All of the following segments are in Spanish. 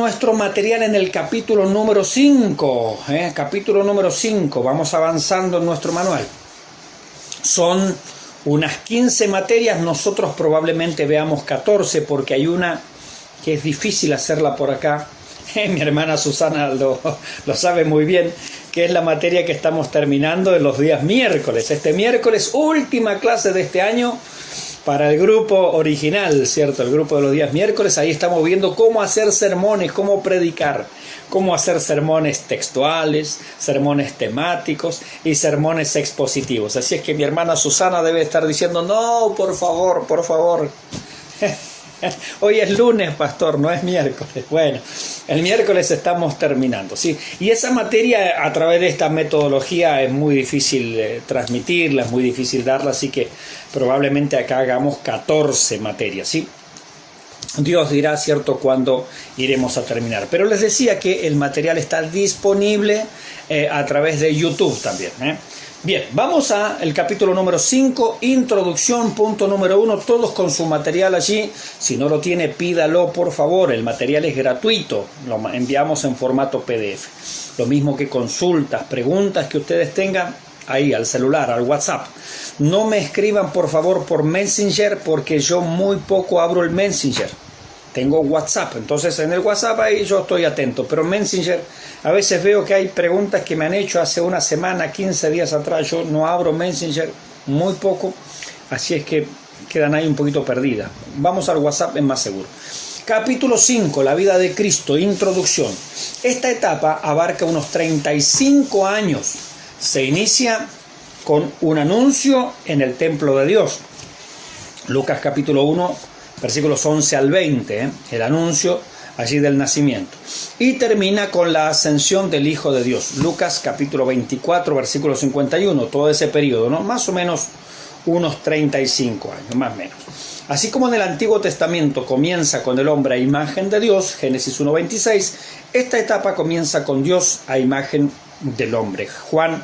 nuestro material en el capítulo número 5. Capítulo número 5. Vamos avanzando en nuestro manual. Son unas 15 materias. Nosotros probablemente veamos 14 porque hay una que es difícil hacerla por acá. Mi hermana Susana lo sabe muy bien, que es la materia que estamos terminando de los días miércoles. Este miércoles, última clase de este año para el grupo original, ¿cierto? El grupo de los días miércoles. Ahí estamos viendo cómo hacer sermones, cómo predicar, cómo hacer sermones textuales, sermones temáticos y sermones expositivos. Así es que mi hermana Susana debe estar diciendo, no, por favor, por favor. Hoy es lunes, pastor, no es miércoles. Bueno, el miércoles estamos terminando, ¿sí? Y esa materia, a través de esta metodología, es muy difícil transmitirla, es muy difícil darla, así que probablemente acá hagamos 14 materias, ¿sí? Dios dirá, ¿cierto?, cuándo iremos a terminar. Pero les decía que el material está disponible a través de YouTube también, Bien, vamos al capítulo número 5, introducción, punto número 1, todos con su material allí. Si no lo tiene, pídalo por favor, el material es gratuito, lo enviamos en formato PDF. Lo mismo que consultas, preguntas que ustedes tengan ahí al celular, al WhatsApp. No me escriban por favor por Messenger porque yo muy poco abro el Messenger. Tengo WhatsApp, entonces en el WhatsApp ahí yo estoy atento, pero Messenger a veces veo que hay preguntas que me han hecho hace una semana, 15 días atrás. Yo no abro Messenger, muy poco, así es que quedan ahí un poquito perdidas. Vamos al WhatsApp, es más seguro. Capítulo 5, la vida de Cristo, introducción. Esta etapa abarca unos 35 años. Se inicia con un anuncio en el templo de Dios. Lucas capítulo 1. Versículos 11 al 20, el anuncio allí del nacimiento. Y termina con la ascensión del Hijo de Dios. Lucas capítulo 24, versículo 51, todo ese periodo, ¿no? Más o menos unos 35 años, más o menos. Así como en el Antiguo Testamento comienza con el hombre a imagen de Dios, Génesis 1:26, esta etapa comienza con Dios a imagen del hombre. Juan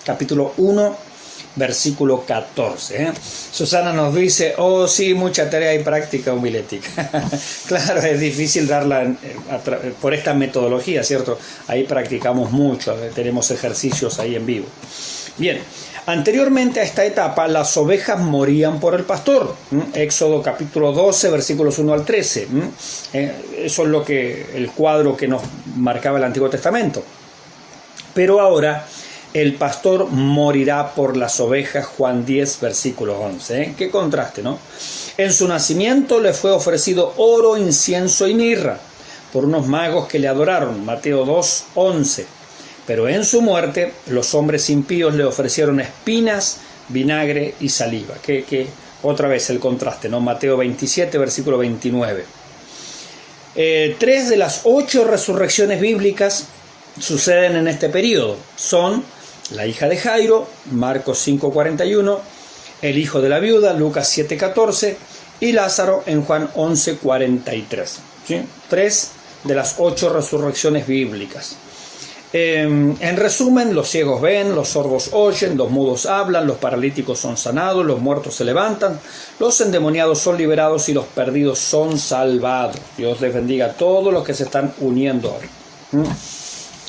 capítulo 1, versículo 14. Susana nos dice, oh sí, mucha tarea y práctica homilética. Claro, es difícil darla por esta metodología, ¿cierto? Ahí practicamos mucho, tenemos ejercicios ahí en vivo. Bien, anteriormente a esta etapa las ovejas morían por el pastor. Éxodo capítulo 12, versículos 1 al 13. Eso es el cuadro que nos marcaba el Antiguo Testamento. Pero ahora el pastor morirá por las ovejas, Juan 10, versículo 11. Qué contraste, ¿no? En su nacimiento le fue ofrecido oro, incienso y mirra por unos magos que le adoraron, Mateo 2, 11. Pero en su muerte los hombres impíos le ofrecieron espinas, vinagre y saliva. Que otra vez el contraste, ¿no? Mateo 27, versículo 29. 3 de las 8 resurrecciones bíblicas suceden en este periodo. Son la hija de Jairo, Marcos 5:41, el hijo de la viuda, Lucas 7:14, y Lázaro en Juan 11:43. ¿Sí? 3 de las 8 resurrecciones bíblicas. En resumen, los ciegos ven, los sordos oyen, los mudos hablan, los paralíticos son sanados, los muertos se levantan, los endemoniados son liberados y los perdidos son salvados. Dios les bendiga a todos los que se están uniendo hoy.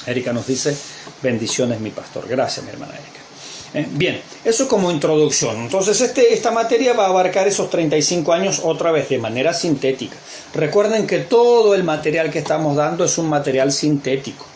Erika nos dice, bendiciones mi pastor. Gracias mi hermana Erika. Bien, eso como introducción. Entonces esta materia va a abarcar esos 35 años otra vez de manera sintética. Recuerden que todo el material que estamos dando es un material sintético.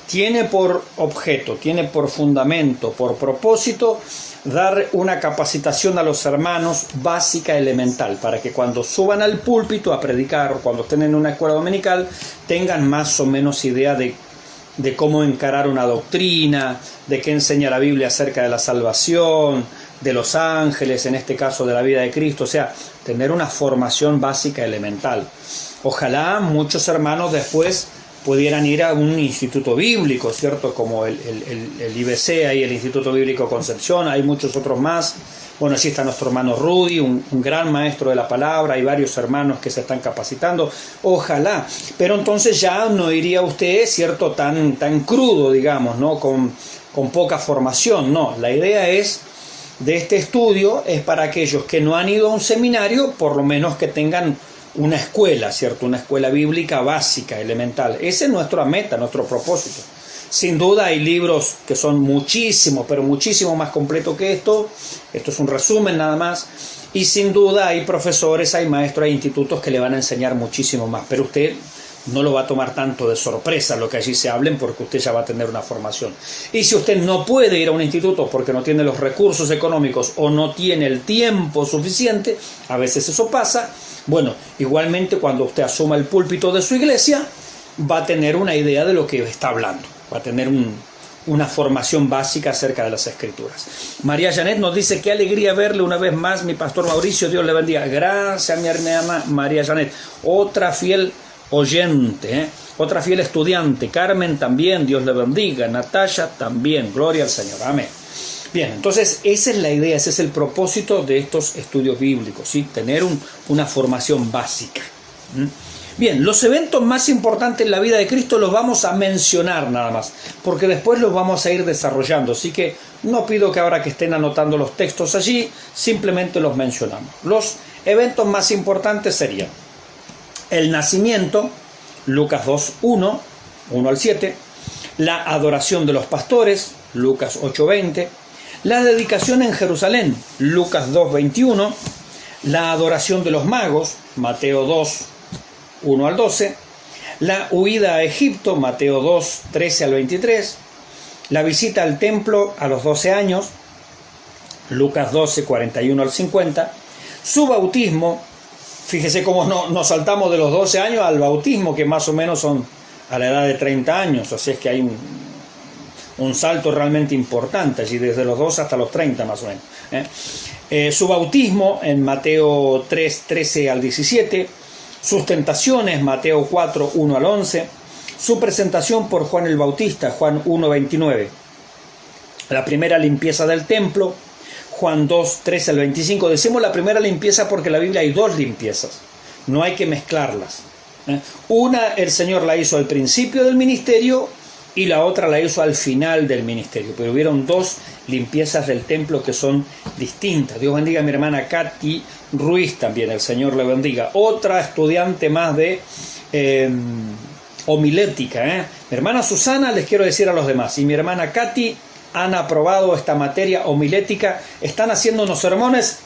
Tiene por objeto, tiene por fundamento, por propósito, dar una capacitación a los hermanos básica, elemental, para que cuando suban al púlpito a predicar o cuando estén en una escuela dominical tengan más o menos idea de cómo encarar una doctrina, de qué enseña la Biblia acerca de la salvación, de los ángeles, en este caso de la vida de Cristo, o sea, tener una formación básica elemental. Ojalá muchos hermanos después pudieran ir a un instituto bíblico, ¿cierto? Como el IBC, ahí el Instituto Bíblico Concepción, hay muchos otros más. Bueno, allí está nuestro hermano Rudy, un gran maestro de la palabra, hay varios hermanos que se están capacitando, ojalá, pero entonces ya no iría usted, ¿cierto?, tan crudo, digamos, ¿no?, con poca formación, no, la idea de este estudio es para aquellos que no han ido a un seminario, por lo menos que tengan una escuela, ¿cierto? Una escuela bíblica básica, elemental. Esa es nuestra meta, nuestro propósito. Sin duda hay libros que son muchísimo, pero muchísimo más completos que esto. Esto es un resumen nada más. Y sin duda hay profesores, hay maestros, hay institutos que le van a enseñar muchísimo más. Pero usted no lo va a tomar tanto de sorpresa lo que allí se hablen, porque usted ya va a tener una formación. Y si usted no puede ir a un instituto porque no tiene los recursos económicos o no tiene el tiempo suficiente, a veces eso pasa, bueno, igualmente cuando usted asuma el púlpito de su iglesia, va a tener una idea de lo que está hablando, va a tener una formación básica acerca de las Escrituras. María Janet nos dice: qué alegría verle una vez más, mi pastor Mauricio, Dios le bendiga. Gracias, mi hermana María Janet, otra fiel oyente, otra fiel estudiante. Carmen también, Dios le bendiga. Natalia también, gloria al Señor, amén. Bien, entonces esa es la idea, ese es el propósito de estos estudios bíblicos, ¿sí? Tener una formación básica. Bien, los eventos más importantes en la vida de Cristo los vamos a mencionar nada más, porque después los vamos a ir desarrollando, así que no pido que ahora que estén anotando los textos allí, simplemente los mencionamos. Los eventos más importantes serían el nacimiento, Lucas 2, 1 al 7, la adoración de los pastores, Lucas 8, 20, la dedicación en Jerusalén, Lucas 2, 21, la adoración de los magos, Mateo 2, 1 al 12, la huida a Egipto, Mateo 2, 13 al 23, la visita al templo a los 12 años, Lucas 12, 41 al 50, su bautismo. Fíjese cómo nos saltamos de los 12 años al bautismo, que más o menos son a la edad de 30 años, así es que hay un salto realmente importante allí, desde los 12 hasta los 30 más o menos. Su bautismo en Mateo 3, 13 al 17, sus tentaciones, Mateo 4, 1 al 11, su presentación por Juan el Bautista, Juan 1, 29, la primera limpieza del templo, Juan 2, 13 al 25. Decimos la primera limpieza porque en la Biblia hay dos limpiezas, no hay que mezclarlas. Una el Señor la hizo al principio del ministerio y la otra la hizo al final del ministerio, pero hubieron dos limpiezas del templo que son distintas. Dios bendiga a mi hermana Katy Ruiz también, el Señor le bendiga, otra estudiante más de homilética. Mi hermana Susana, les quiero decir a los demás, y mi hermana Katy han aprobado esta materia homilética, están haciendo unos sermones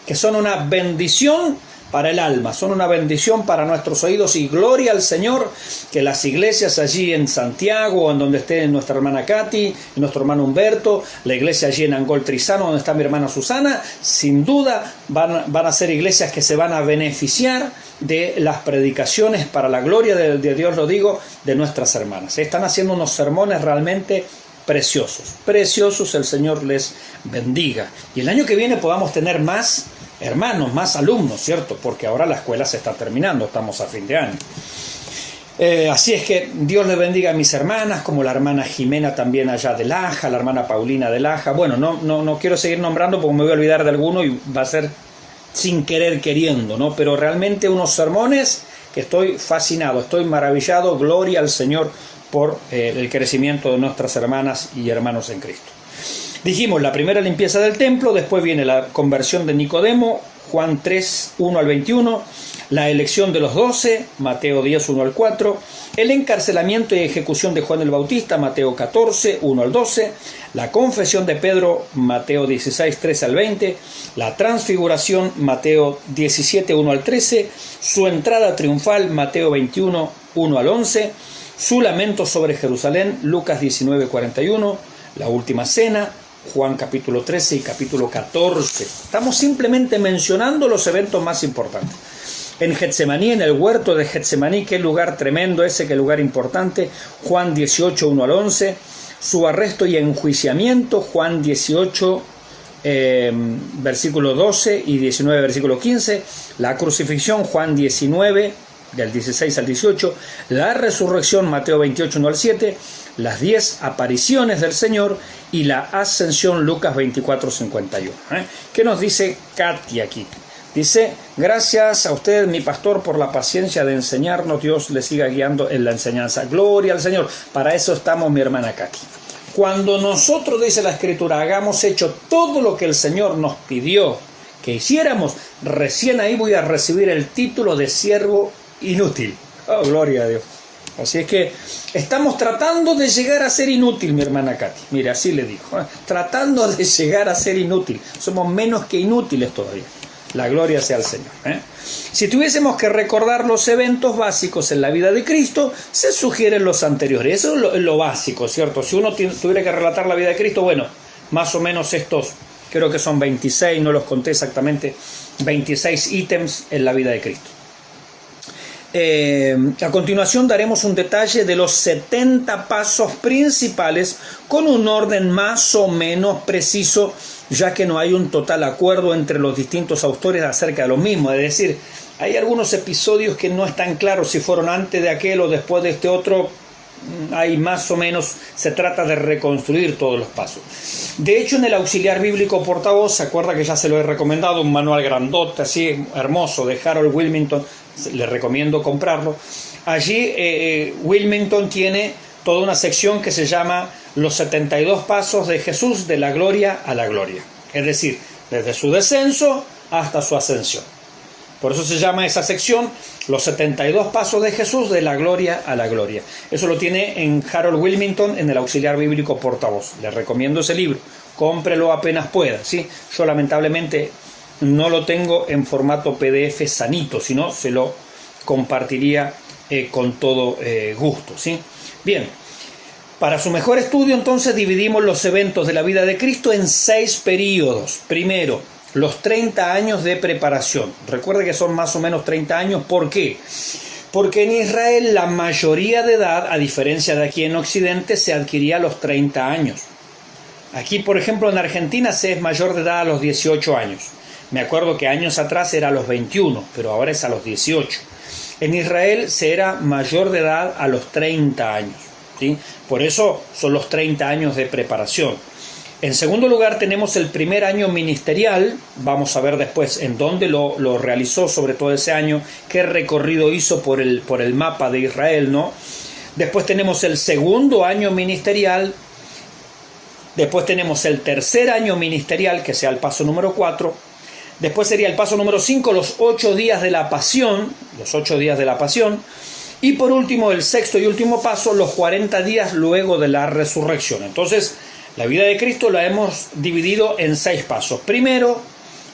que son una bendición para el alma, son una bendición para nuestros oídos, y gloria al Señor que las iglesias allí en Santiago, en donde esté nuestra hermana Katy y nuestro hermano Humberto, la iglesia allí en Angol Trizano, donde está mi hermana Susana, sin duda van a ser iglesias que se van a beneficiar de las predicaciones para la gloria de Dios, lo digo, de nuestras hermanas. Están haciendo unos sermones realmente preciosos, el Señor les bendiga. Y el año que viene podamos tener más hermanos, más alumnos, ¿cierto? Porque ahora la escuela se está terminando, estamos a fin de año. Así es que Dios les bendiga a mis hermanas, como la hermana Jimena también allá de Laja, la hermana Paulina de Laja. Bueno, no quiero seguir nombrando porque me voy a olvidar de alguno y va a ser sin querer queriendo, ¿no? Pero realmente unos sermones que estoy fascinado, estoy maravillado, gloria al Señor por el crecimiento de nuestras hermanas y hermanos en Cristo. Dijimos la primera limpieza del templo, después viene la conversión de Nicodemo, Juan 3, 1 al 21, la elección de los 12, Mateo 10, 1 al 4, el encarcelamiento y ejecución de Juan el Bautista, Mateo 14, 1 al 12, la confesión de Pedro, Mateo 16, 13 al 20, la transfiguración, Mateo 17, 1 al 13, su entrada triunfal, Mateo 21, 1 al 11, su lamento sobre Jerusalén, Lucas 19, 41, la última cena, Juan capítulo 13 y capítulo 14. Estamos simplemente mencionando los eventos más importantes. En Getsemaní, en el huerto de Getsemaní, qué lugar tremendo ese, qué lugar importante, Juan 18, 1 al 11, su arresto y enjuiciamiento, Juan 18, versículo 12 y 19, versículo 15, la crucifixión, Juan 19, del 16 al 18, la resurrección, Mateo 28, 1 al 7, las 10 apariciones del Señor y la ascensión, Lucas 24, 51. ¿Qué nos dice Katy aquí? Dice: gracias a usted, mi pastor, por la paciencia de enseñarnos. Dios le siga guiando en la enseñanza. Gloria al Señor. Para eso estamos, mi hermana Katy. Cuando nosotros, dice la Escritura, hagamos hecho todo lo que el Señor nos pidió que hiciéramos, recién ahí voy a recibir el título de siervo inútil. Oh, gloria a Dios. Así es que estamos tratando de llegar a ser inútil, mi hermana Katy. Mire, así le dijo, tratando de llegar a ser inútil. Somos menos que inútiles todavía. La gloria sea al Señor. Si tuviésemos que recordar los eventos básicos en la vida de Cristo, se sugieren los anteriores. Eso es lo básico, ¿cierto? Si uno tuviera que relatar la vida de Cristo, bueno, más o menos estos, creo que son 26, no los conté exactamente, 26 ítems en la vida de Cristo. A continuación daremos un detalle de los 70 pasos principales con un orden más o menos preciso, ya que no hay un total acuerdo entre los distintos autores acerca de lo mismo. Es decir, hay algunos episodios que no están claros si fueron antes de aquel o después de este otro. Hay más o menos, se trata de reconstruir todos los pasos. De hecho, en el auxiliar bíblico portavoz, se acuerda que ya se lo he recomendado, un manual grandote, así hermoso, de Harold Willmington, le recomiendo comprarlo. Allí Willmington tiene toda una sección que se llama Los 72 pasos de Jesús de la gloria a la gloria. Es decir, desde su descenso hasta su ascensión. Por eso se llama esa sección Los 72 pasos de Jesús de la gloria a la gloria. Eso lo tiene en Harold Willmington en el auxiliar bíblico portavoz. Les recomiendo ese libro. Cómprelo apenas pueda, ¿sí? Yo lamentablemente no lo tengo en formato PDF sanito, sino se lo compartiría con todo gusto, ¿sí? Bien, para su mejor estudio entonces dividimos los eventos de la vida de Cristo en 6 períodos. Primero, los 30 años de preparación. Recuerde que son más o menos 30 años. ¿Por qué? Porque en Israel la mayoría de edad, a diferencia de aquí en Occidente, se adquiría a los 30 años. Aquí, por ejemplo, en Argentina se es mayor de edad a los 18 años. Me acuerdo que años atrás era a los 21, pero ahora es a los 18. En Israel se era mayor de edad a los 30 años, ¿sí? Por eso son los 30 años de preparación. En segundo lugar tenemos el primer año ministerial. Vamos a ver después en dónde lo realizó, sobre todo ese año, qué recorrido hizo por el mapa de Israel, ¿no? Después tenemos el segundo año ministerial. Después tenemos el tercer año ministerial, que sea el paso número 4. Después sería el paso número 5, los 8 días de la pasión. Los 8 días de la pasión. Y por último, el sexto y último paso, los 40 días luego de la resurrección. Entonces, la vida de Cristo la hemos dividido en 6 pasos. Primero,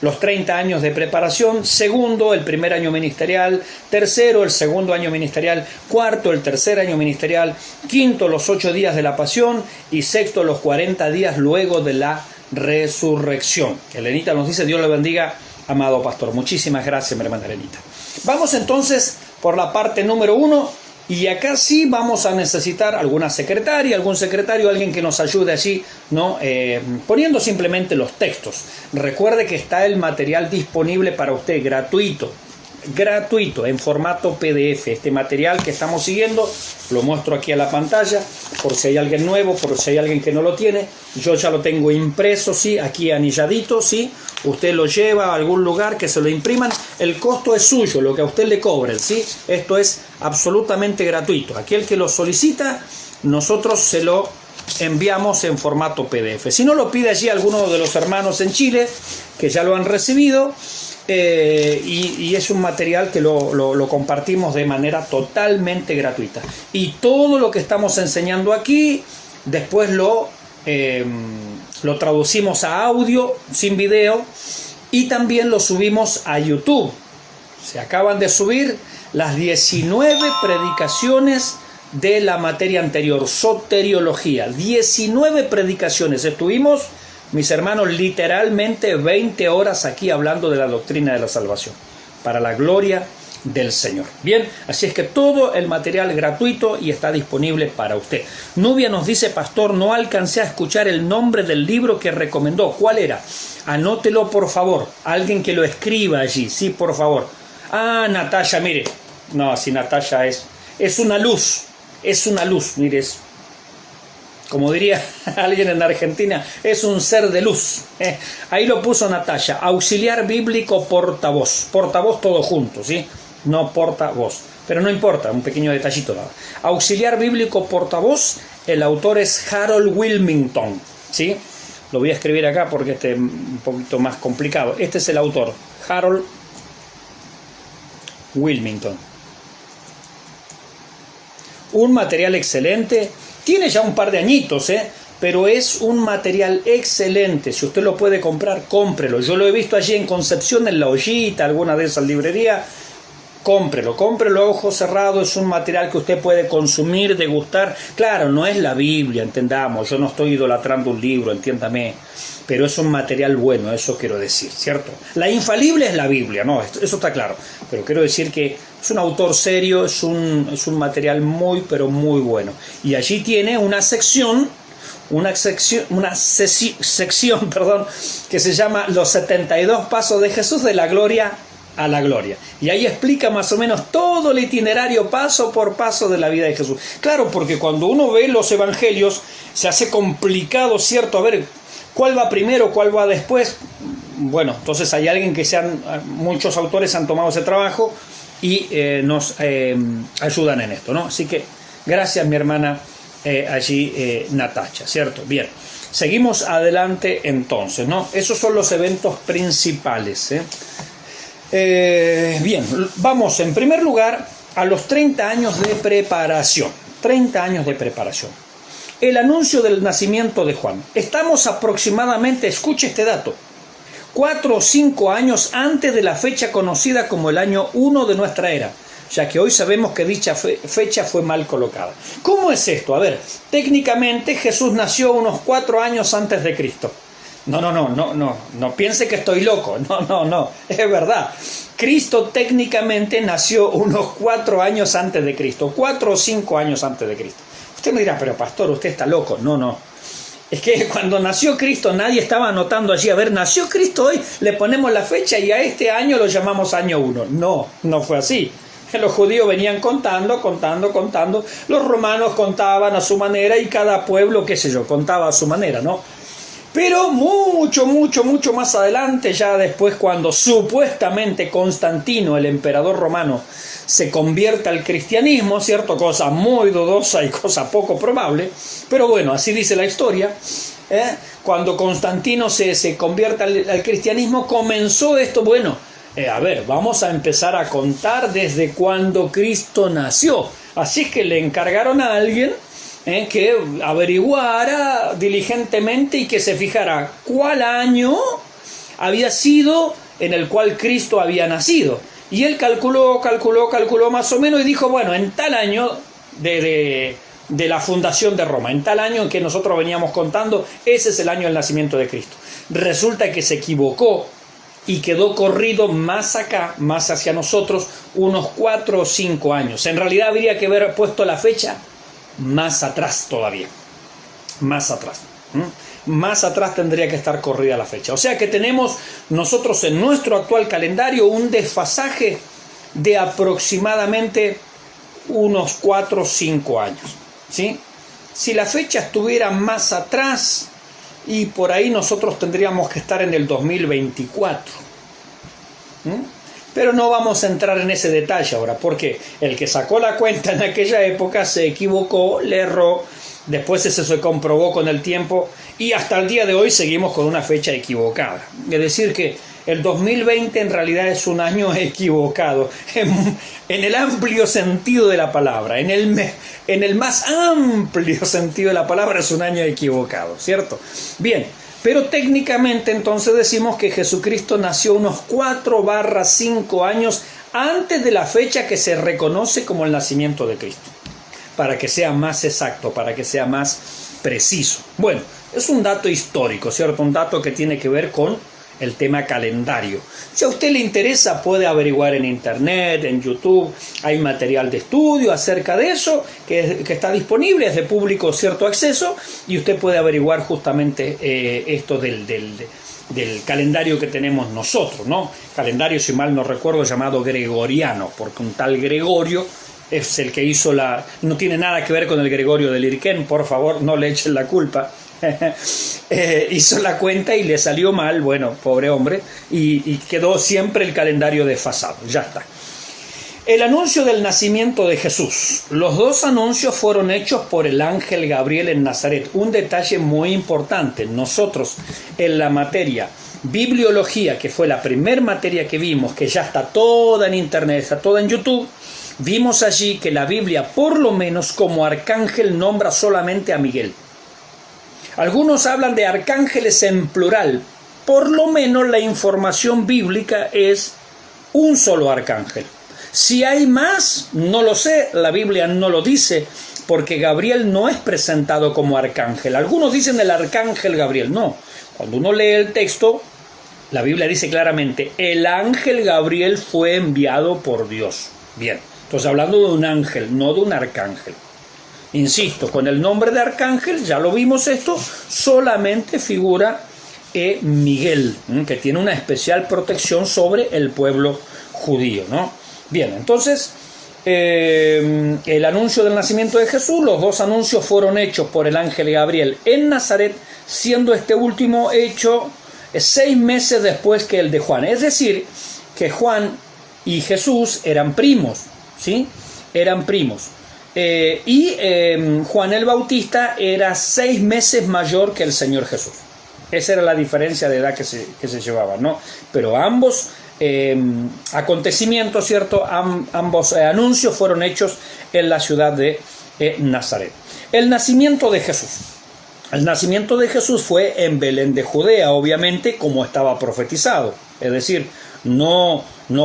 los 30 años de preparación. Segundo, el primer año ministerial. Tercero, el segundo año ministerial. Cuarto, el tercer año ministerial. Quinto, los 8 días de la pasión. Y sexto, los 40 días luego de la resurrección. Elenita nos dice: Dios le bendiga, amado pastor. Muchísimas gracias, mi hermana Elenita. Vamos entonces por la parte número 1. Y acá sí vamos a necesitar alguna secretaria, algún secretario, alguien que nos ayude allí, ¿no? Poniendo simplemente los textos. Recuerde que está el material disponible para usted, gratuito, en formato PDF. Este material que estamos siguiendo, lo muestro aquí a la pantalla, por si hay alguien nuevo, por si hay alguien que no lo tiene. Yo ya lo tengo impreso, sí, aquí anilladito, sí. Usted lo lleva a algún lugar que se lo impriman. El costo es suyo, lo que a usted le cobren, ¿sí? Esto es absolutamente gratuito. Aquel que lo solicita, nosotros se lo enviamos en formato PDF. Si no, lo pide allí alguno de los hermanos en Chile, que ya lo han recibido, y es un material que lo compartimos de manera totalmente gratuita. Y todo lo que estamos enseñando aquí, después lo traducimos a audio, sin video, y también lo subimos a YouTube. Se acaban de subir las 19 predicaciones de la materia anterior, soteriología. 19 predicaciones. Estuvimos, mis hermanos, literalmente 20 horas aquí hablando de la doctrina de la salvación, para la gloria del Señor. Bien, así es que todo el material gratuito y está disponible para usted. Nubia nos dice: pastor, no alcancé a escuchar el nombre del libro que recomendó. ¿Cuál era? Anótelo, por favor. Alguien que lo escriba allí, sí, por favor. Ah, Natalia, mire. No, si Natalia es una luz. Es una luz, mire, como diría alguien en Argentina, es un ser de luz. Ahí lo puso Natalia, auxiliar bíblico portavoz. Portavoz todo junto, ¿sí? No portavoz. Pero no importa, un pequeño detallito nada. Auxiliar bíblico portavoz, el autor es Harold Willmington, ¿sí? Lo voy a escribir acá porque este es un poquito más complicado. Este es el autor, Harold Willmington. Un material excelente. Tiene ya un par de añitos, pero es un material excelente. Si usted lo puede comprar, cómprelo. Yo lo he visto allí en Concepción, en La Ollita, alguna de esas librerías. Cómprelo a ojo cerrado. Es un material que usted puede consumir, degustar. Claro, no es la Biblia, entendamos. Yo no estoy idolatrando un libro, entiéndame. Pero es un material bueno, eso quiero decir, ¿cierto? La infalible es la Biblia, ¿no? Eso está claro. Pero quiero decir que es un autor serio, es un material muy, pero muy bueno. Y allí tiene una sección, perdón, que se llama Los 72 Pasos de Jesús de la Gloria a la Gloria. Y ahí explica más o menos todo el itinerario paso por paso de la vida de Jesús. Claro, porque cuando uno ve los evangelios se hace complicado, ¿cierto? A ver, ¿cuál va primero? ¿Cuál va después? Bueno, entonces hay alguien muchos autores han tomado ese trabajo y nos ayudan en esto, ¿no? Así que gracias, mi hermana Natacha, ¿cierto? Bien, seguimos adelante entonces, ¿no? Esos son los eventos principales, bien, vamos en primer lugar a los 30 años de preparación. 30 años de preparación. El anuncio del nacimiento de Juan. Estamos aproximadamente, escuche este dato, 4 o 5 años antes de la fecha conocida como el año 1 de nuestra era, ya que hoy sabemos que dicha fecha fue mal colocada. ¿Cómo es esto? A ver, técnicamente Jesús nació unos 4 años antes de Cristo. No piense que estoy loco, no, es verdad. Cristo técnicamente nació unos 4 años antes de Cristo, 4 o 5 años antes de Cristo. Usted me dirá, pero pastor, usted está loco. No. Es que cuando nació Cristo nadie estaba anotando allí, a ver, nació Cristo hoy, le ponemos la fecha y a este año lo llamamos año 1. No fue así. Los judíos venían contando. Los romanos contaban a su manera y cada pueblo, qué sé yo, contaba a su manera, ¿no? Pero mucho más adelante, ya después cuando supuestamente Constantino, el emperador romano, se convierte al cristianismo, ¿cierto? Cosa muy dudosa y cosa poco probable, pero bueno, así dice la historia. Cuando Constantino se convierte al cristianismo, comenzó esto, a ver, vamos a empezar a contar desde cuando Cristo nació. Así que le encargaron a alguien que averiguara diligentemente y que se fijara cuál año había sido en el cual Cristo había nacido. Y él calculó más o menos y dijo, en tal año de la fundación de Roma, en tal año en que nosotros veníamos contando, ese es el año del nacimiento de Cristo. Resulta que se equivocó y quedó corrido más acá, más hacia nosotros, unos 4 o 5 años. En realidad habría que haber puesto la fecha más atrás todavía, más atrás. Más atrás tendría que estar corrida la fecha. O sea que tenemos nosotros en nuestro actual calendario un desfasaje de aproximadamente unos 4 o 5 años, ¿sí? Si la fecha estuviera más atrás, y por ahí nosotros tendríamos que estar en el 2024. Pero no vamos a entrar en ese detalle ahora, porque el que sacó la cuenta en aquella época se equivocó, le erró, después eso se comprobó con el tiempo y hasta el día de hoy seguimos con una fecha equivocada. Es decir que el 2020 en realidad es un año equivocado, en el amplio sentido de la palabra, en el más amplio sentido de la palabra es un año equivocado, ¿cierto? Bien, pero técnicamente entonces decimos que Jesucristo nació unos 4/5 años antes de la fecha que se reconoce como el nacimiento de Cristo, para que sea más exacto, para que sea más preciso. Bueno, es un dato histórico, ¿cierto? Un dato que tiene que ver con el tema calendario. Si a usted le interesa, puede averiguar en internet, en YouTube, hay material de estudio acerca de eso que está disponible, es de público cierto acceso y usted puede averiguar justamente esto del calendario que tenemos nosotros, ¿no? Calendario, si mal no recuerdo, llamado gregoriano, porque un tal Gregorio es el que hizo no tiene nada que ver con el Gregorio de Lirquén, por favor, no le echen la culpa. Hizo la cuenta y le salió mal, bueno, pobre hombre, y quedó siempre el calendario desfasado, ya está. El anuncio del nacimiento de Jesús. Los dos anuncios fueron hechos por el ángel Gabriel en Nazaret. Un detalle muy importante. Nosotros en la materia bibliología, que fue la primera materia que vimos, que ya está toda en internet, está toda en YouTube, vimos allí que la Biblia, por lo menos como arcángel, nombra solamente a Miguel. Algunos hablan de arcángeles en plural. Por lo menos la información bíblica es un solo arcángel. Si hay más, no lo sé, la Biblia no lo dice, porque Gabriel no es presentado como arcángel. Algunos dicen el arcángel Gabriel, no. Cuando uno lee el texto, la Biblia dice claramente, el ángel Gabriel fue enviado por Dios. Bien, entonces hablando de un ángel, no de un arcángel. Insisto, con el nombre de arcángel, ya lo vimos esto, solamente figura Miguel, que tiene una especial protección sobre el pueblo judío, ¿no? Bien, entonces, el anuncio del nacimiento de Jesús, los dos anuncios fueron hechos por el ángel Gabriel en Nazaret, siendo este último hecho 6 meses después que el de Juan. Es decir, que Juan y Jesús eran primos, ¿sí? Eran primos. Juan el Bautista era 6 meses mayor que el Señor Jesús. Esa era la diferencia de edad que se llevaban, ¿no? Pero ambos acontecimientos, ¿cierto? Ambos anuncios fueron hechos en la ciudad de Nazaret. El nacimiento de Jesús. El nacimiento de Jesús fue en Belén de Judea, obviamente, como estaba profetizado. Es decir, no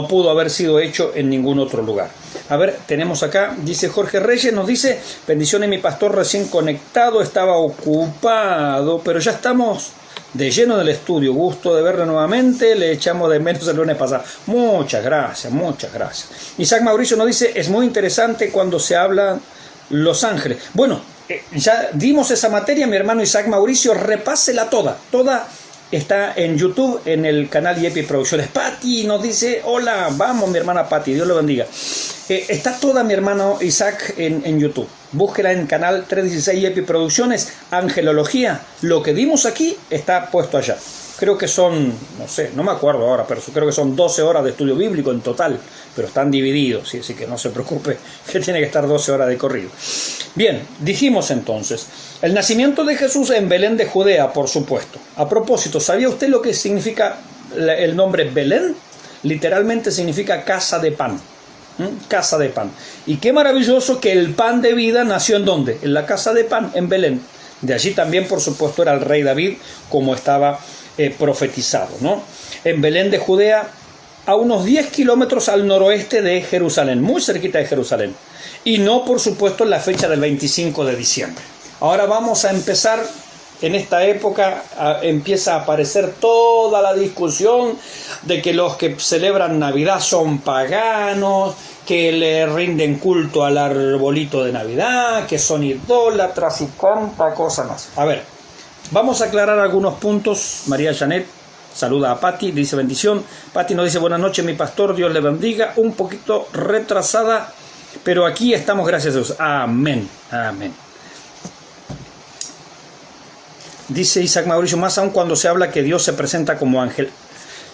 pudo haber sido hecho en ningún otro lugar. A ver, tenemos acá, dice Jorge Reyes, nos dice, bendiciones mi pastor recién conectado, estaba ocupado, pero ya estamos de lleno del estudio, gusto de verlo nuevamente, le echamos de menos el lunes pasado. Muchas gracias, muchas gracias. Isaac Mauricio nos dice, es muy interesante cuando se habla Los Ángeles. Bueno, ya dimos esa materia, mi hermano Isaac Mauricio, repásela toda está en YouTube, en el canal Yepi Producciones. Pati nos dice, hola, vamos mi hermana Pati, Dios le bendiga. Está toda mi hermano Isaac en YouTube. Búsquela en canal 316 Yepi Producciones, Angelología. Lo que dimos aquí está puesto allá. Creo que son, no sé, no me acuerdo ahora, pero creo que son 12 horas de estudio bíblico en total, pero están divididos, ¿sí? Así que no se preocupe, que tiene que estar 12 horas de corrido. Bien, dijimos entonces, el nacimiento de Jesús en Belén de Judea, por supuesto. A propósito, ¿sabía usted lo que significa el nombre Belén? Literalmente significa casa de pan. Casa de pan. Y qué maravilloso que el pan de vida nació ¿en dónde? En la casa de pan, en Belén. De allí también, por supuesto, era el rey David, como estaba profetizado, ¿no? En Belén de Judea, a unos 10 kilómetros al noroeste de Jerusalén, muy cerquita de Jerusalén. Y no, por supuesto, en la fecha del 25 de diciembre. Ahora vamos a empezar, en esta época empieza a aparecer toda la discusión de que los que celebran Navidad son paganos, que le rinden culto al arbolito de Navidad, que son idólatras y cuánta cosa más. A ver, vamos a aclarar algunos puntos. María Janet saluda a Pati, dice bendición. Pati nos dice buenas noches mi pastor, Dios le bendiga. Un poquito retrasada, pero aquí estamos, gracias a Dios. Amén, amén. Dice Isaac Mauricio, más aún cuando se habla que Dios se presenta como ángel.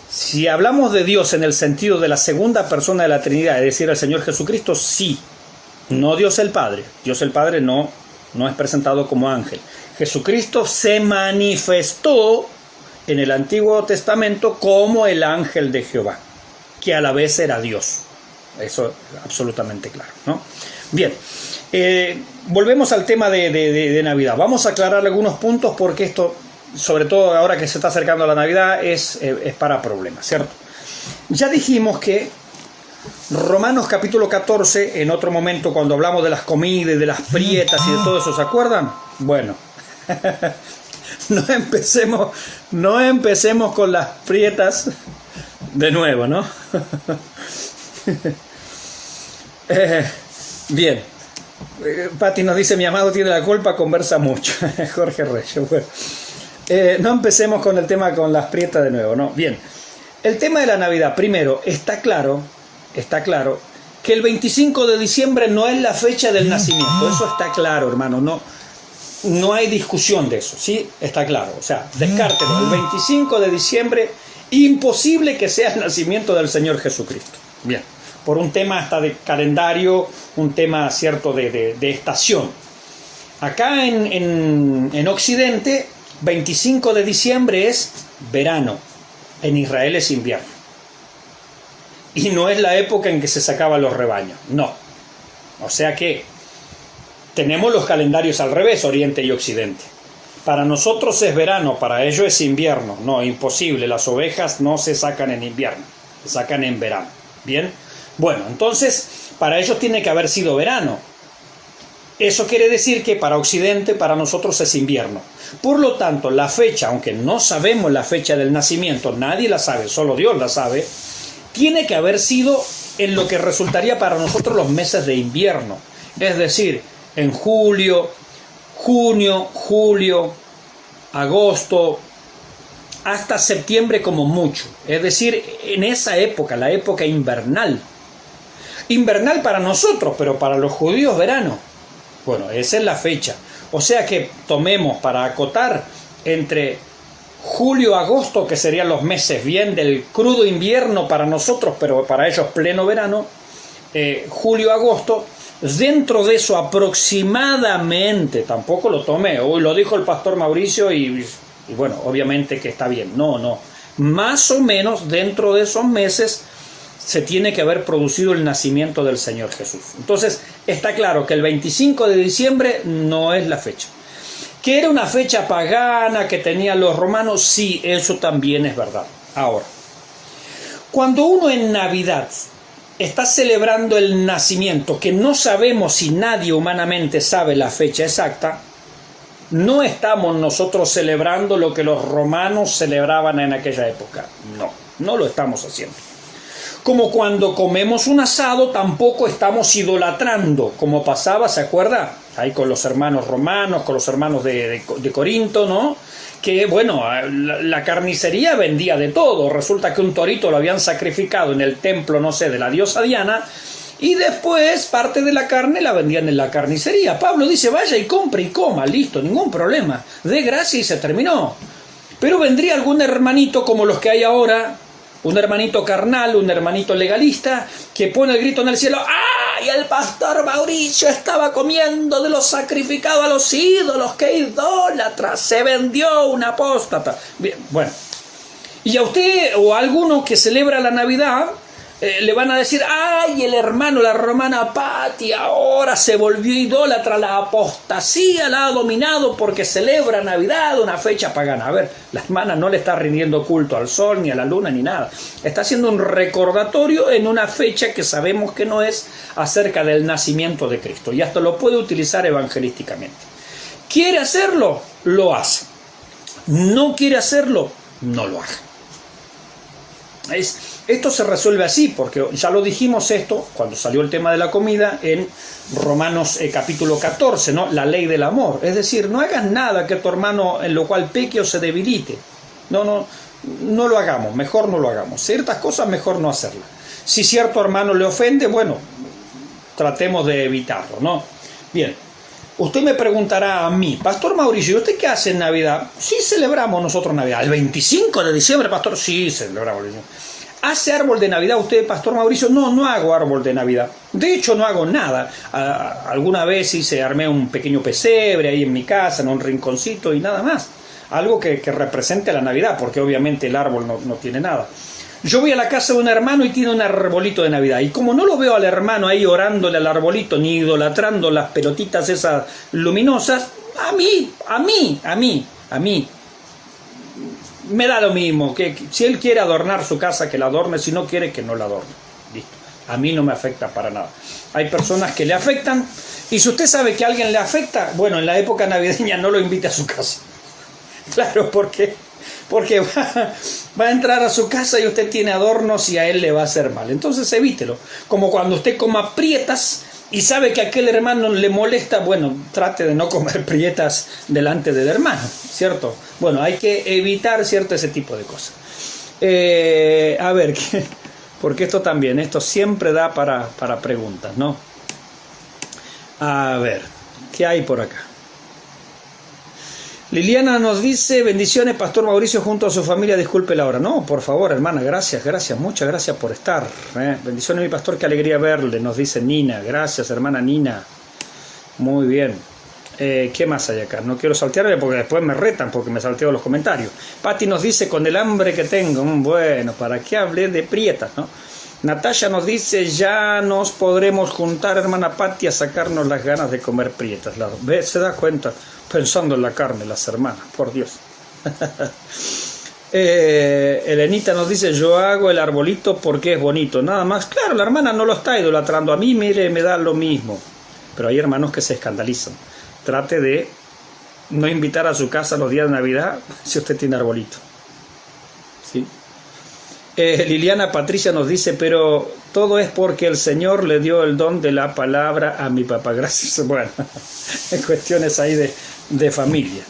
Si hablamos de Dios en el sentido de la segunda persona de la Trinidad, es decir, el Señor Jesucristo, sí. No Dios el Padre. Dios el Padre no es presentado como ángel. Jesucristo se manifestó en el Antiguo Testamento como el ángel de Jehová, que a la vez era Dios. Eso es absolutamente claro, ¿no? Bien, volvemos al tema de Navidad. Vamos a aclarar algunos puntos porque esto, sobre todo ahora que se está acercando a la Navidad, es para problemas, ¿cierto? Ya dijimos que Romanos capítulo 14, en otro momento cuando hablamos de las comidas, de las prietas y de todo eso, ¿se acuerdan? Bueno, no empecemos con las prietas de nuevo, ¿no? Bien, Pati nos dice, mi amado tiene la culpa, conversa mucho. Jorge Reyes, bueno. No empecemos con el tema con las prietas de nuevo, ¿no? Bien, el tema de la Navidad, primero, está claro que el 25 de diciembre no es la fecha del nacimiento, eso está claro, hermano, no hay discusión de eso, ¿sí? Está claro, o sea, descártelo, el 25 de diciembre, imposible que sea el nacimiento del Señor Jesucristo. Bien, por un tema hasta de calendario, un tema cierto de estación. Acá en Occidente, 25 de diciembre es verano, en Israel es invierno. Y no es la época en que se sacaban los rebaños, no. O sea que tenemos los calendarios al revés, Oriente y Occidente. Para nosotros es verano, para ellos es invierno. No, imposible, las ovejas no se sacan en invierno, se sacan en verano. ¿Bien? Bueno, entonces, para ellos tiene que haber sido verano. Eso quiere decir que para Occidente, para nosotros es invierno. Por lo tanto, la fecha, aunque no sabemos la fecha del nacimiento, nadie la sabe, solo Dios la sabe, tiene que haber sido en lo que resultaría para nosotros los meses de invierno. Es decir, en julio, junio, julio, agosto, hasta septiembre como mucho. Es decir, en esa época, la época invernal. Invernal para nosotros, pero para los judíos verano. Bueno, esa es la fecha. O sea que tomemos para acotar entre julio, agosto, que serían los meses bien del crudo invierno para nosotros, pero para ellos pleno verano, julio, agosto. Dentro de eso aproximadamente, tampoco lo tomé, hoy lo dijo el pastor Mauricio y bueno, obviamente que está bien, no, más o menos dentro de esos meses se tiene que haber producido el nacimiento del Señor Jesús. Entonces está claro que el 25 de diciembre no es la fecha. ¿Que era una fecha pagana que tenían los romanos? Sí, eso también es verdad. Ahora, cuando uno en Navidad está celebrando el nacimiento, que no sabemos si nadie humanamente sabe la fecha exacta, no estamos nosotros celebrando lo que los romanos celebraban en aquella época. No lo estamos haciendo. Como cuando comemos un asado, tampoco estamos idolatrando, como pasaba, ¿se acuerda? Ahí con los hermanos romanos, con los hermanos de Corinto, ¿no? Que, bueno, la carnicería vendía de todo. Resulta que un torito lo habían sacrificado en el templo, no sé, de la diosa Diana, y después parte de la carne la vendían en la carnicería. Pablo dice, vaya y compre y coma, listo, ningún problema. Dé gracia y se terminó. Pero vendría algún hermanito como los que hay ahora, un hermanito carnal, un hermanito legalista, que pone el grito en el cielo, ¡ay! El pastor Mauricio estaba comiendo de lo sacrificado a los ídolos, ¡qué idólatra! Se vendió un apóstata. Bien, bueno, y a usted o a alguno que celebra la Navidad, le van a decir, ¡ay! El hermano, la hermana Pati ahora se volvió idólatra, la apostasía la ha dominado porque celebra Navidad, una fecha pagana. A ver, la hermana no le está rindiendo culto al sol, ni a la luna, ni nada. Está haciendo un recordatorio en una fecha que sabemos que no es acerca del nacimiento de Cristo. Y hasta lo puede utilizar evangelísticamente. ¿Quiere hacerlo? Lo hace. ¿No quiere hacerlo? No lo haga. Esto se resuelve así, porque ya lo dijimos esto cuando salió el tema de la comida en Romanos capítulo 14, ¿no? La ley del amor. Es decir, no hagas nada que tu hermano en lo cual peque o se debilite. No lo hagamos, mejor no lo hagamos. Ciertas cosas mejor no hacerlas. Si cierto hermano le ofende, bueno, tratemos de evitarlo, ¿no? Bien, usted me preguntará a mí, Pastor Mauricio, ¿usted qué hace en Navidad? Sí celebramos nosotros Navidad. ¿El 25 de diciembre, Pastor? Sí celebramos. ¿Hace árbol de Navidad usted, Pastor Mauricio? No hago árbol de Navidad. De hecho, no hago nada. Alguna vez armé un pequeño pesebre ahí en mi casa, en un rinconcito y nada más. Algo que represente la Navidad, porque obviamente el árbol no tiene nada. Yo voy a la casa de un hermano y tiene un arbolito de Navidad. Y como no lo veo al hermano ahí orándole al arbolito, ni idolatrando las pelotitas esas luminosas, a mí me da lo mismo. Que si él quiere adornar su casa, que la adorne. Si no quiere, que no la adorne. Listo. A mí no me afecta para nada. Hay personas que le afectan. Y si usted sabe que a alguien le afecta, bueno, en la época navideña no lo invite a su casa. Claro, porque va a entrar a su casa y usted tiene adornos y a él le va a hacer mal. Entonces evítelo. Como cuando usted coma prietas y sabe que a aquel hermano le molesta, bueno, trate de no comer prietas delante del hermano, ¿cierto? Bueno, hay que evitar ese tipo de cosas. A ver, porque esto siempre da para preguntas, ¿no? A ver, ¿qué hay por acá? Liliana nos dice, bendiciones, Pastor Mauricio, junto a su familia, disculpe la hora. No, por favor, hermana, gracias, muchas gracias por estar. Bendiciones, mi pastor, qué alegría verle, nos dice Nina. Gracias, hermana Nina. Muy bien. ¿Qué más hay acá? No quiero saltearle porque después me retan porque me salteo los comentarios. Patti nos dice, con el hambre que tengo, bueno, ¿para qué hablé de prietas, no? Natalia nos dice, ya nos podremos juntar, hermana Patti, a sacarnos las ganas de comer prietas. ¿Ves? Se da cuenta, pensando en la carne, las hermanas, por Dios. Elenita nos dice, yo hago el arbolito porque es bonito, nada más. Claro, la hermana no lo está idolatrando. A mí, mire, me da lo mismo. Pero hay hermanos que se escandalizan. Trate de no invitar a su casa los días de Navidad si usted tiene arbolito. ¿Sí? Liliana Patricia nos dice, pero todo es porque el Señor le dio el don de la palabra a mi papá. Gracias. Bueno, cuestiones ahí de familia.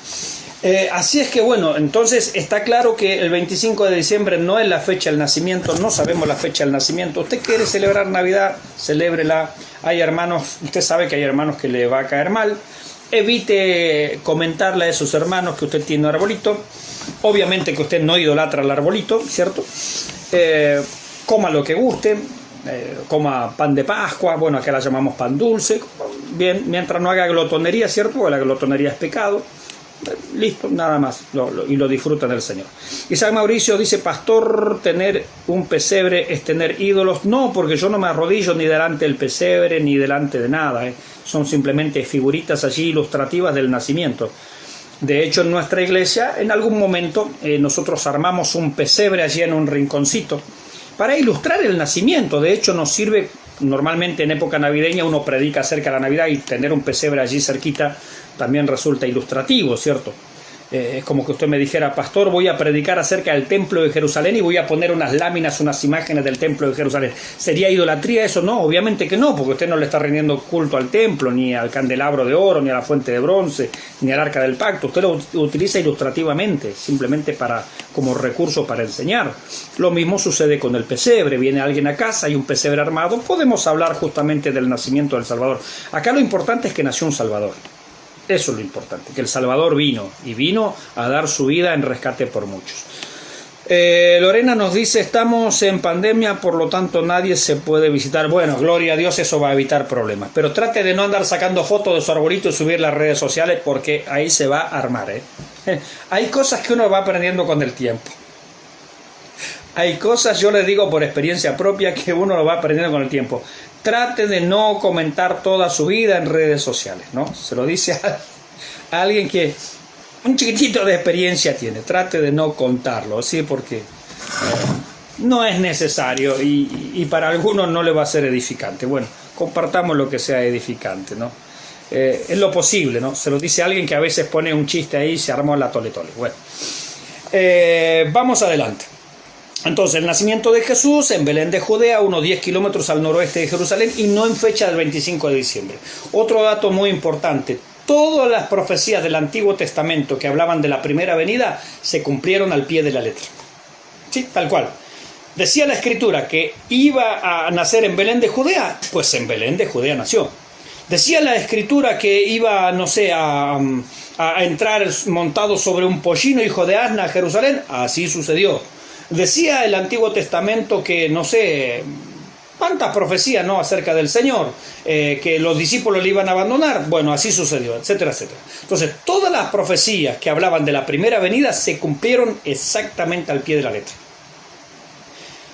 Así es que bueno, entonces está claro que el 25 de diciembre no es la fecha del nacimiento, no sabemos la fecha del nacimiento. Usted quiere celebrar Navidad, celébrela. Hay hermanos, usted sabe que hay hermanos que le va a caer mal. Evite comentarle a esos hermanos que usted tiene un arbolito. Obviamente que usted no idolatra el arbolito, ¿cierto? Coma lo que guste, coma pan de Pascua, bueno, acá la llamamos pan dulce. Bien, mientras no haga glotonería, ¿cierto? Porque la glotonería es pecado. Listo, nada más, y lo disfruta del Señor. Isaac Mauricio dice, pastor, tener un pesebre es tener ídolos. No, porque yo no me arrodillo ni delante del pesebre ni delante de nada, son simplemente figuritas allí ilustrativas del nacimiento. De hecho, en nuestra iglesia, en algún momento, nosotros armamos un pesebre allí en un rinconcito para ilustrar el nacimiento. De hecho, nos sirve, normalmente en época navideña uno predica acerca de la Navidad, y tener un pesebre allí cerquita también resulta ilustrativo, ¿cierto? Es como que usted me dijera, pastor, voy a predicar acerca del templo de Jerusalén y voy a poner unas láminas, unas imágenes del templo de Jerusalén. ¿Sería idolatría eso? No, obviamente que no, porque usted no le está rindiendo culto al templo, ni al candelabro de oro, ni a la fuente de bronce, ni al arca del pacto. Usted lo utiliza ilustrativamente, simplemente como recurso para enseñar. Lo mismo sucede con el pesebre. Viene alguien a casa, hay un pesebre armado, podemos hablar justamente del nacimiento del Salvador. Acá lo importante es que nació un Salvador. Eso es lo importante, que el Salvador vino a dar su vida en rescate por muchos. Lorena nos dice, estamos en pandemia, por lo tanto nadie se puede visitar. Bueno, gloria a Dios, eso va a evitar problemas. Pero trate de no andar sacando fotos de su arbolito y subir las redes sociales, porque ahí se va a armar. Hay cosas que uno va aprendiendo con el tiempo. Hay cosas, yo les digo por experiencia propia, que uno lo va aprendiendo con el tiempo. Trate de no comentar toda su vida en redes sociales, ¿no? Se lo dice a alguien que un chiquitito de experiencia tiene. Trate de no contarlo, ¿sí? Porque no es necesario y para algunos no le va a ser edificante. Bueno, compartamos lo que sea edificante, ¿no? Es lo posible, ¿no? Se lo dice a alguien que a veces pone un chiste ahí y se armó la tole-tole. Bueno, vamos adelante. Entonces, el nacimiento de Jesús en Belén de Judea, unos 10 kilómetros al noroeste de Jerusalén, y no en fecha del 25 de diciembre. Otro dato muy importante, todas las profecías del Antiguo Testamento que hablaban de la primera venida se cumplieron al pie de la letra. Sí, tal cual. Decía la Escritura que iba a nacer en Belén de Judea, pues en Belén de Judea nació. Decía la Escritura que iba, no sé, a entrar montado sobre un pollino, hijo de asna, a Jerusalén, así sucedió. Decía el Antiguo Testamento que, no sé, cuántas profecías, ¿no?, acerca del Señor, que los discípulos le iban a abandonar. Bueno, así sucedió, etcétera, etcétera. Entonces, todas las profecías que hablaban de la primera venida se cumplieron exactamente al pie de la letra.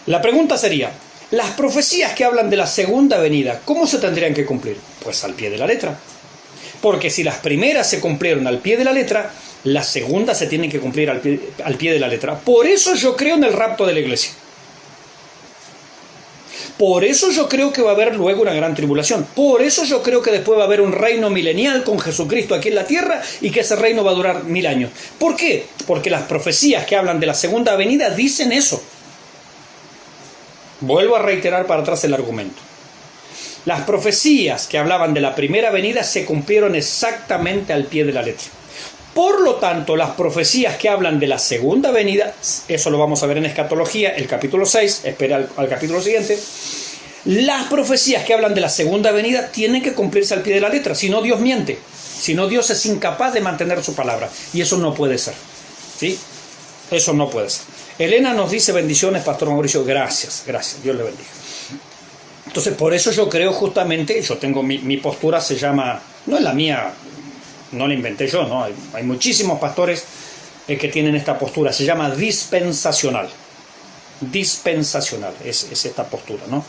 La pregunta sería, las profecías que hablan de la segunda venida, ¿cómo se tendrían que cumplir? Pues al pie de la letra. Porque si las primeras se cumplieron al pie de la letra, las segundas se tienen que cumplir al pie de la letra. Por eso yo creo en el rapto de la iglesia. Por eso yo creo que va a haber luego una gran tribulación. Por eso yo creo que después va a haber un reino milenial con Jesucristo aquí en la tierra y que ese reino va a durar 1000 años. ¿Por qué? Porque las profecías que hablan de la segunda venida dicen eso. Vuelvo a reiterar para atrás el argumento. Las profecías que hablaban de la primera venida se cumplieron exactamente al pie de la letra. Por lo tanto, las profecías que hablan de la segunda venida, eso lo vamos a ver en Escatología, el capítulo 6, espera al capítulo siguiente. Las profecías que hablan de la segunda venida tienen que cumplirse al pie de la letra, si no Dios miente. Si no, Dios es incapaz de mantener su palabra. Y eso no puede ser. ¿Sí? Eso no puede ser. Elena nos dice bendiciones, Pastor Mauricio. Gracias, gracias. Dios le bendiga. Entonces, por eso yo creo justamente, yo tengo mi postura, se llama, no es la mía, no la inventé yo, ¿no? Hay muchísimos pastores que tienen esta postura, se llama dispensacional. Dispensacional es esta postura, ¿no?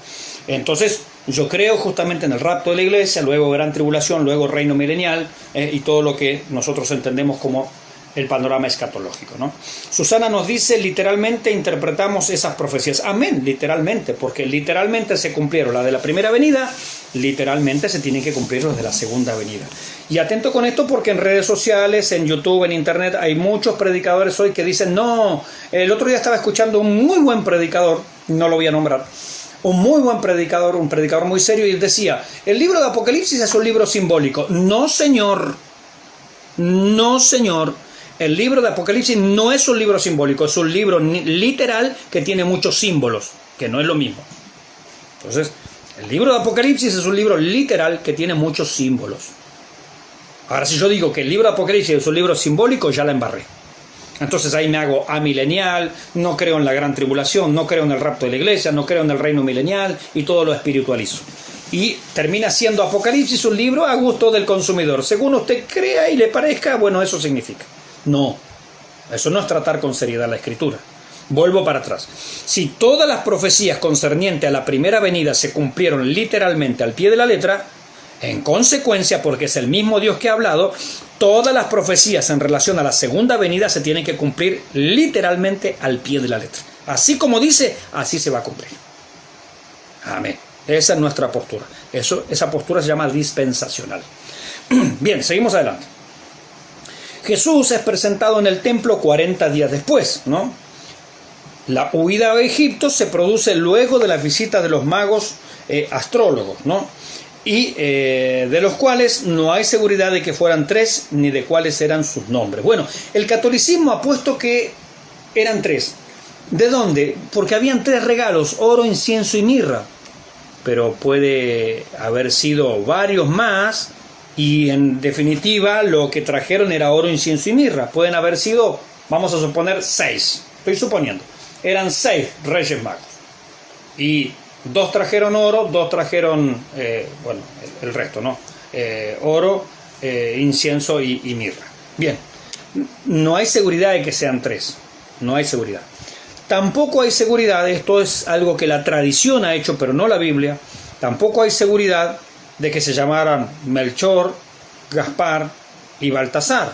Entonces, yo creo justamente en el rapto de la iglesia, luego gran tribulación, luego reino milenial y todo lo que nosotros entendemos como el panorama escatológico, ¿no? Susana nos dice, literalmente interpretamos esas profecías. Amén, literalmente, porque literalmente se cumplieron la de la primera venida, literalmente se tienen que cumplir los de la segunda venida. Y atento con esto porque en redes sociales, en YouTube, en Internet, hay muchos predicadores hoy que dicen, no, el otro día estaba escuchando un muy buen predicador, no lo voy a nombrar, un muy buen predicador, un predicador muy serio, y decía, el libro de Apocalipsis es un libro simbólico. No, señor, no, señor. El libro de Apocalipsis no es un libro simbólico, es un libro literal que tiene muchos símbolos, que no es lo mismo. Entonces, el libro de Apocalipsis es un libro literal que tiene muchos símbolos. Ahora, si yo digo que el libro de Apocalipsis es un libro simbólico, ya la embarré. Entonces ahí me hago amilenial, no creo en la gran tribulación, no creo en el rapto de la iglesia, no creo en el reino milenial y todo lo espiritualizo. Y termina siendo Apocalipsis un libro a gusto del consumidor. Según usted crea y le parezca, bueno, eso significa. No, eso no es tratar con seriedad la Escritura. Vuelvo para atrás. Si todas las profecías concernientes a la primera venida se cumplieron literalmente al pie de la letra, en consecuencia, porque es el mismo Dios que ha hablado, todas las profecías en relación a la segunda venida se tienen que cumplir literalmente al pie de la letra. Así como dice, así se va a cumplir. Amén. Esa es nuestra postura. Esa postura se llama dispensacional. Bien, seguimos adelante. Jesús es presentado en el templo 40 días después, ¿no? La huida a Egipto se produce luego de la visita de los magos astrólogos, ¿no? Y de los cuales no hay seguridad de que fueran 3 ni de cuáles eran sus nombres. Bueno, el catolicismo ha puesto que eran 3. ¿De dónde? Porque habían 3 regalos, oro, incienso y mirra. Pero puede haber sido varios más. Y en definitiva lo que trajeron era oro, incienso y mirra. Pueden haber sido, vamos a suponer, 6. Estoy suponiendo. Eran 6 reyes magos. Y 2 trajeron oro, 2 trajeron, bueno, el resto, ¿no? Oro, incienso y mirra. Bien, no hay seguridad de que sean 3. No hay seguridad. Tampoco hay seguridad, esto es algo que la tradición ha hecho, pero no la Biblia. Tampoco hay seguridad de que se llamaran Melchor, Gaspar y Baltasar.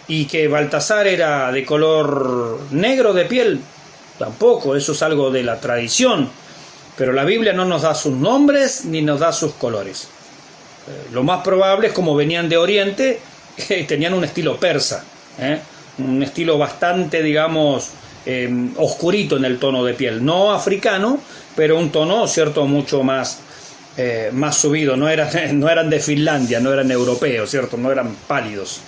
Y que Baltasar era de color negro de piel, tampoco, eso es algo de la tradición. Pero la Biblia no nos da sus nombres ni nos da sus colores. Lo más probable es como venían de Oriente, tenían un estilo persa, un estilo bastante, digamos, oscurito en el tono de piel, no africano, pero un tono, cierto, mucho más subido. No eran de Finlandia, no eran europeos, cierto, no eran pálidos.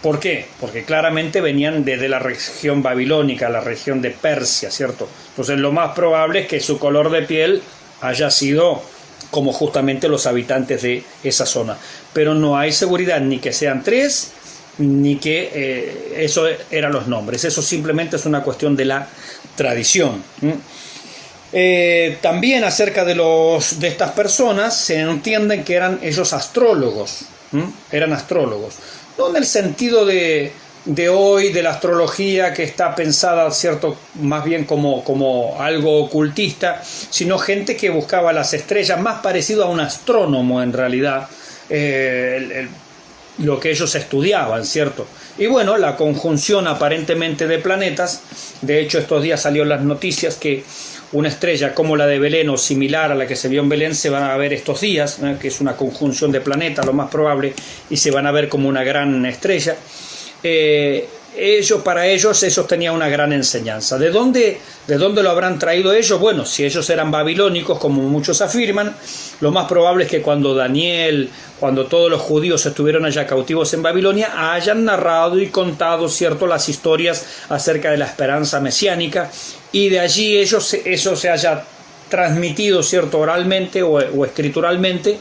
¿Por qué? Porque claramente venían desde la región babilónica, la región de Persia, cierto. Entonces lo más probable es que su color de piel haya sido como justamente los habitantes de esa zona, pero no hay seguridad ni que sean 3 ni que eso eran los nombres. Eso simplemente es una cuestión de la tradición. También acerca de estas personas se entienden que eran ellos astrólogos. Eran astrólogos, no en el sentido de hoy de la astrología que está pensada, cierto, más bien como algo ocultista, sino gente que buscaba las estrellas, más parecido a un astrónomo en realidad, lo que ellos estudiaban, cierto. Y bueno, la conjunción aparentemente de planetas, de hecho estos días salió en las noticias que una estrella como la de Belén o similar a la que se vio en Belén se van a ver estos días, que es una conjunción de planetas lo más probable, y se van a ver como una gran estrella. Para ellos tenían una gran enseñanza. ¿De dónde lo habrán traído ellos? Bueno, si ellos eran babilónicos, como muchos afirman, lo más probable es que cuando todos los judíos estuvieron allá cautivos en Babilonia, hayan narrado y contado, cierto, las historias acerca de la esperanza mesiánica, y de allí eso se haya transmitido, cierto, oralmente o escrituralmente,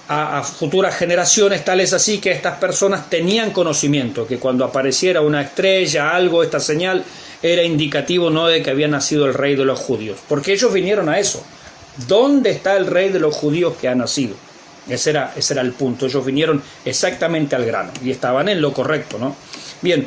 a futuras generaciones, tal es así que estas personas tenían conocimiento, que cuando apareciera una estrella, algo, esta señal, era indicativo no de que había nacido el rey de los judíos, porque ellos vinieron a eso. ¿Dónde está el rey de los judíos que ha nacido? Ese era el punto. Ellos vinieron exactamente al grano y estaban en lo correcto, ¿no? Bien,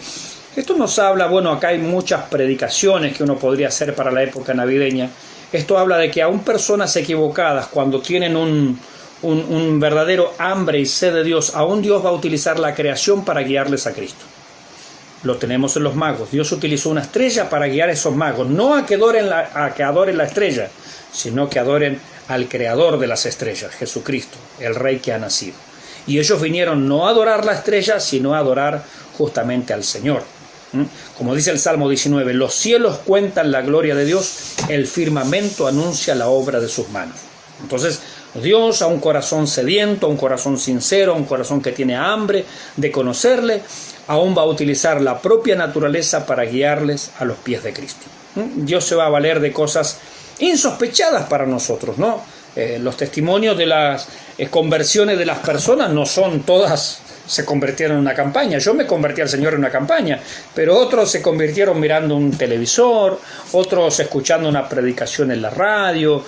esto nos habla, bueno, acá hay muchas predicaciones que uno podría hacer para la época navideña. Esto habla de que aún personas equivocadas, cuando tienen un verdadero hambre y sed de Dios, aún Dios va a utilizar la creación para guiarles a Cristo. Lo tenemos en los magos. Dios utilizó una estrella para guiar a esos magos, no a que adoren la estrella, sino que adoren al creador de las estrellas, Jesucristo, el rey que ha nacido. Y ellos vinieron no a adorar la estrella, sino a adorar justamente al Señor. Como dice el Salmo 19, los cielos cuentan la gloria de Dios, el firmamento anuncia la obra de sus manos. Entonces, Dios a un corazón sediento, a un corazón sincero, a un corazón que tiene hambre de conocerle, aún va a utilizar la propia naturaleza para guiarles a los pies de Cristo. Dios se va a valer de cosas insospechadas para nosotros, ¿no? Los testimonios de las conversiones de las personas no son todas, se convirtieron en una campaña. Yo me convertí al Señor en una campaña, pero otros se convirtieron mirando un televisor, otros escuchando una predicación en la radio,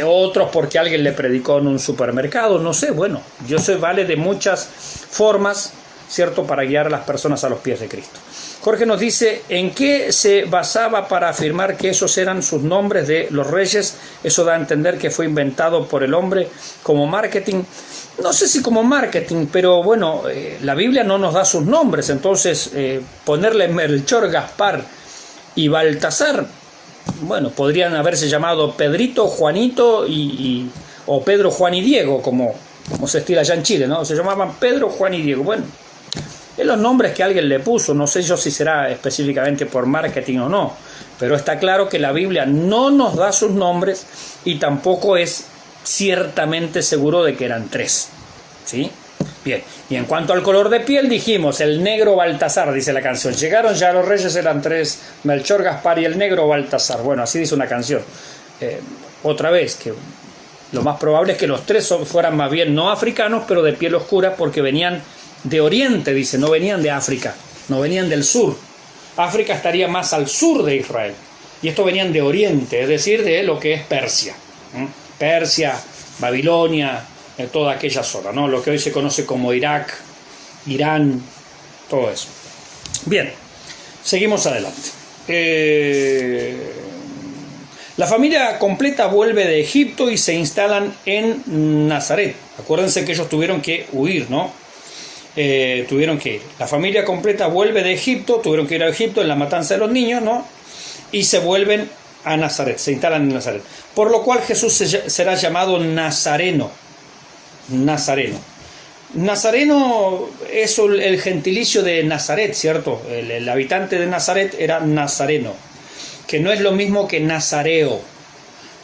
otros porque alguien le predicó en un supermercado, no sé, bueno, Dios se vale de muchas formas, ¿cierto?, para guiar a las personas a los pies de Cristo. Jorge nos dice, ¿en qué se basaba para afirmar que esos eran sus nombres de los reyes? Eso da a entender que fue inventado por el hombre como marketing. No sé si como marketing, pero bueno, la Biblia no nos da sus nombres, entonces ponerle Melchor, Gaspar y Baltasar, bueno, podrían haberse llamado Pedrito, Juanito o Pedro, Juan y Diego, como se estila allá en Chile, ¿no? Se llamaban Pedro, Juan y Diego. Bueno, es los nombres que alguien le puso, no sé yo si será específicamente por marketing o no, pero está claro que la Biblia no nos da sus nombres y tampoco es ciertamente seguro de que eran tres, ¿sí? Bien, y en cuanto al color de piel dijimos, el negro Baltasar, dice la canción. Llegaron ya los reyes, eran tres, Melchor, Gaspar y el negro Baltasar. Bueno, así dice una canción. Otra vez, que lo más probable es que los tres fueran más bien no africanos, pero de piel oscura, porque venían de Oriente, dice, no venían de África, no venían del sur. África estaría más al sur de Israel. Y estos venían de Oriente, es decir, de lo que es Persia. Persia, Babilonia, toda aquella zona, ¿no? Lo que hoy se conoce como Irak, Irán, todo eso. Bien, seguimos adelante. La familia completa vuelve de Egipto y se instalan en Nazaret. Acuérdense que ellos tuvieron que huir, ¿no? Tuvieron que ir. La familia completa vuelve de Egipto, tuvieron que ir a Egipto en la matanza de los niños, ¿no? Y se vuelven a Nazaret, se instalan en Nazaret. Por lo cual Jesús será llamado Nazareno. Nazareno. Nazareno es el gentilicio de Nazaret, ¿cierto? El habitante de Nazaret era Nazareno, que no es lo mismo que Nazareo.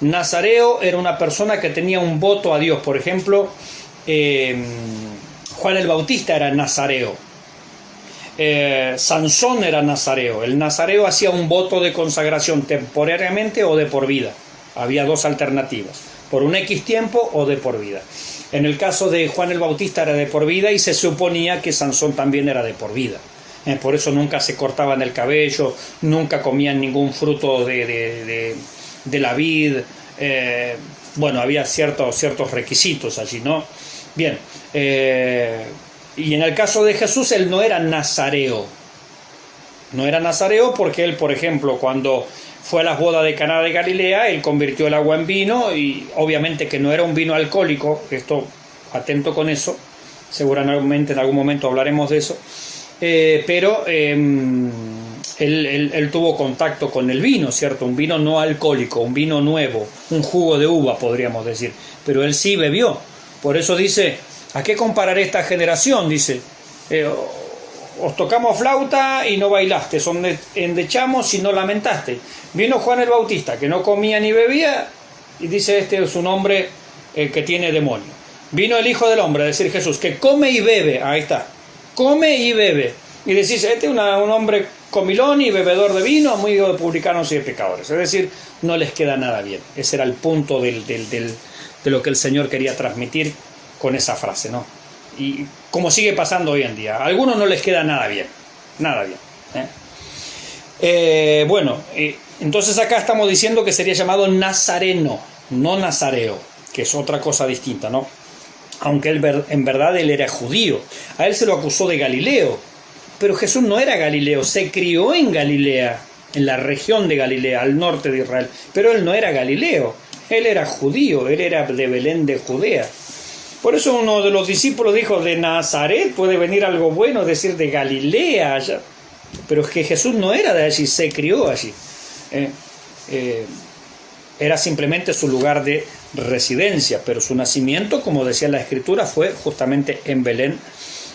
Nazareo era una persona que tenía un voto a Dios. Por ejemplo, Juan el Bautista era nazareo. Sansón era nazareo. El nazareo hacía un voto de consagración temporariamente o de por vida. Había dos alternativas, por un X tiempo o de por vida. En el caso de Juan el Bautista era de por vida y se suponía que Sansón también era de por vida. Por eso nunca se cortaban el cabello, nunca comían ningún fruto de la vid. Bueno, había ciertos requisitos allí, ¿no? Bien, y en el caso de Jesús, él no era nazareo. No era nazareo porque él, por ejemplo, cuando fue a las bodas de Caná de Galilea, él convirtió el agua en vino y obviamente que no era un vino alcohólico. Esto, atento con eso, seguramente en algún momento hablaremos de eso. Pero él tuvo contacto con el vino, ¿cierto? Un vino no alcohólico, un vino nuevo, un jugo de uva, podríamos decir. Pero él sí bebió. Por eso dice, ¿a qué compararé esta generación? Dice, os tocamos flauta y no bailaste, os endechamos y no lamentaste. Vino Juan el Bautista, que no comía ni bebía, y dice, este es un hombre que tiene demonio. Vino el Hijo del Hombre, a decir Jesús, que come y bebe, ahí está, come y bebe. Y decís, este es un hombre comilón y bebedor de vino, amigo de publicanos y de pecadores. Es decir, no les queda nada bien. Ese era el punto de lo que el Señor quería transmitir con esa frase, ¿no? Y como sigue pasando hoy en día, a algunos no les queda nada bien, nada bien. Entonces acá estamos diciendo que sería llamado nazareno, no nazareo, que es otra cosa distinta, ¿no? Aunque en verdad él era judío. A él se lo acusó de Galileo, pero Jesús no era Galileo, se crió en Galilea, en la región de Galilea, al norte de Israel, pero él no era Galileo, él era judío, él era de Belén de Judea. Por eso uno de los discípulos dijo, de Nazaret puede venir algo bueno, es decir, de Galilea allá. Pero es que Jesús no era de allí, se crió allí. Era simplemente su lugar de residencia, pero su nacimiento, como decía la Escritura, fue justamente en Belén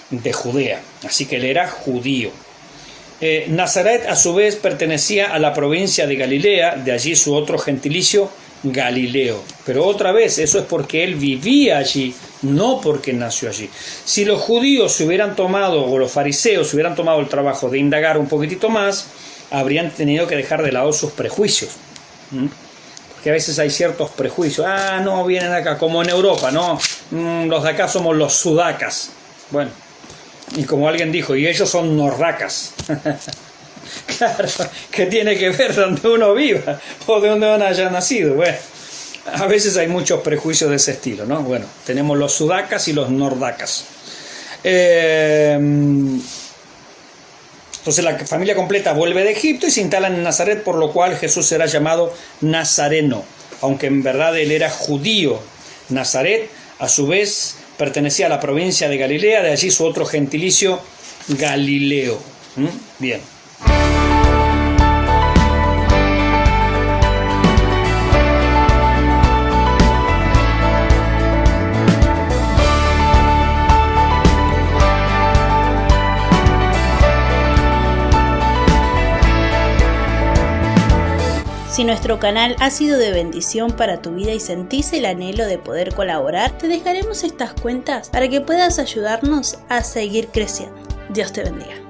de Judea. Así que él era judío. Nazaret, a su vez, pertenecía a la provincia de Galilea, de allí su otro gentilicio, Galileo. Pero otra vez, eso es porque él vivía allí, no porque nació allí. Si los judíos se hubieran tomado, o los fariseos se hubieran tomado el trabajo de indagar un poquitito más, habrían tenido que dejar de lado sus prejuicios. Porque a veces hay ciertos prejuicios. No, vienen de acá, como en Europa, ¿no? Los de acá somos los sudacas. Bueno, y como alguien dijo, y ellos son nordacas. Claro, ¿qué tiene que ver donde uno viva o de donde uno haya nacido? Bueno, a veces hay muchos prejuicios de ese estilo, ¿no? Bueno, tenemos los sudacas y los nordacas. Entonces la familia completa vuelve de Egipto y se instala en Nazaret, por lo cual Jesús será llamado Nazareno, aunque en verdad él era judío. Nazaret, a su vez, pertenecía a la provincia de Galilea, de allí su otro gentilicio, Galileo. Bien. Si nuestro canal ha sido de bendición para tu vida y sentís el anhelo de poder colaborar, te dejaremos estas cuentas para que puedas ayudarnos a seguir creciendo. Dios te bendiga.